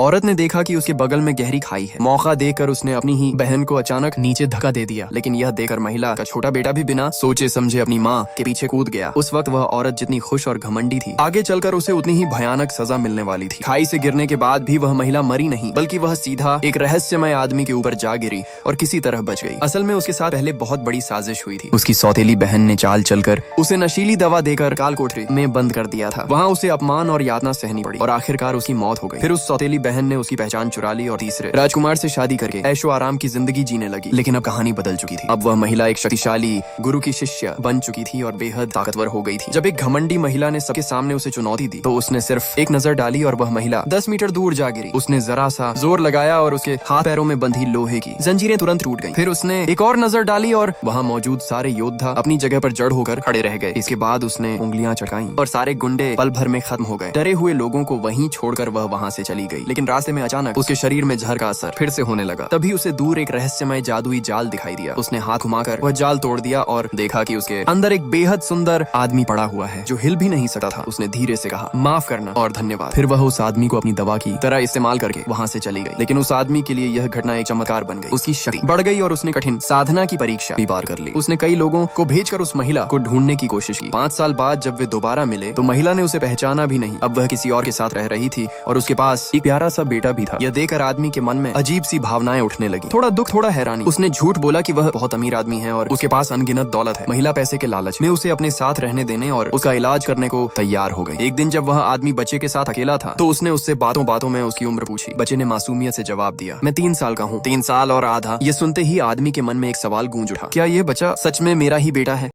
औरत ने देखा कि उसके बगल में गहरी खाई है। मौका देकर उसने अपनी ही बहन को अचानक नीचे धक्का दे दिया, लेकिन यह देखकर महिला का छोटा बेटा भी बिना सोचे समझे अपनी माँ के पीछे कूद गया। उस वक्त वह औरत जितनी खुश और घमंडी थी, आगे चलकर उसे उतनी ही भयानक सजा मिलने वाली थी। खाई से गिरने के बाद भी वह महिला मरी नहीं, बल्कि वह सीधा एक रहस्यमय आदमी के ऊपर जा गिरी और किसी तरह बच गई। असल में उसके साथ पहले बहुत बड़ी साजिश हुई थी। उसकी सौतेली बहन ने चाल चलकर उसे नशीली दवा देकर काल कोठरी में बंद कर दिया था। वहाँ उसे अपमान और यातना सहनी पड़ी और आखिरकार उसकी मौत हो गई। फिर उस सौतेली बहन ने उसकी पहचान चुरा ली और तीसरे राजकुमार से शादी करके ऐशो आराम की जिंदगी जीने लगी। लेकिन अब कहानी बदल चुकी थी। अब वह महिला एक शक्तिशाली गुरु की शिष्य बन चुकी थी और बेहद ताकतवर हो गई थी। जब एक घमंडी महिला ने सबके सामने उसे चुनौती दी तो उसने सिर्फ एक नजर डाली और वह महिला 10 मीटर दूर जा गिरी। उसने जरा सा जोर लगाया और उसके हाथ पैरों में बंधी लोहे की जंजीरें तुरंत टूट गईं। फिर उसने एक और नजर डाली और वहाँ मौजूद सारे योद्धा अपनी जगह पर जड़ होकर खड़े रह गए। इसके बाद उसने उंगलियां चटकाई और सारे गुंडे पल भर में खत्म हो गए। डरे हुए लोगों को वहीं छोड़कर वह वहाँ से चली गई। लेकिन रास्ते में अचानक उसके शरीर में जहर का असर फिर से होने लगा। तभी उसे दूर एक रहस्यमय जादुई जाल दिखाई दिया। उसने हाथ घुमाकर वह जाल तोड़ दिया और देखा कि उसके अंदर एक बेहद सुंदर आदमी पड़ा हुआ है जो हिल भी नहीं सकता था। उसने धीरे से कहा, माफ करना और धन्यवाद। फिर वह उस आदमी को अपनी दवा की तरह इस्तेमाल करके वहाँ से चली गई। लेकिन उस आदमी के लिए यह घटना एक चमत्कार बन गई। उसकी शक्ति बढ़ गई और उसने कठिन साधना की परीक्षा भी पार कर ली। उसने कई लोगों को भेजकर उस महिला को ढूंढने की कोशिश की। 5 साल बाद जब वे दोबारा मिले तो महिला ने उसे पहचाना भी नहीं। अब वह किसी और के साथ रह रही थी और उसके पास एक प्यारा सा बेटा भी था। यह देखकर आदमी के मन में अजीब सी भावनाएं उठने लगी, थोड़ा दुख, थोड़ा हैरानी। उसने झूठ बोला कि वह बहुत अमीर आदमी है और उसके पास अनगिनत दौलत है। महिला पैसे के लालच में उसे अपने साथ रहने देने और उसका इलाज करने को तैयार हो गई। एक दिन जब वह आदमी बच्चे के साथ अकेला था तो उसने उससे बातों बातों में उसकी उम्र पूछी। बच्चे ने मासूमियत से जवाब दिया, मैं 3 साल का हूँ। 3 साल और आधा। ये सुनते ही आदमी के मन में एक सवाल गूंज उठा, क्या ये बच्चा सच में मेरा ही बेटा है?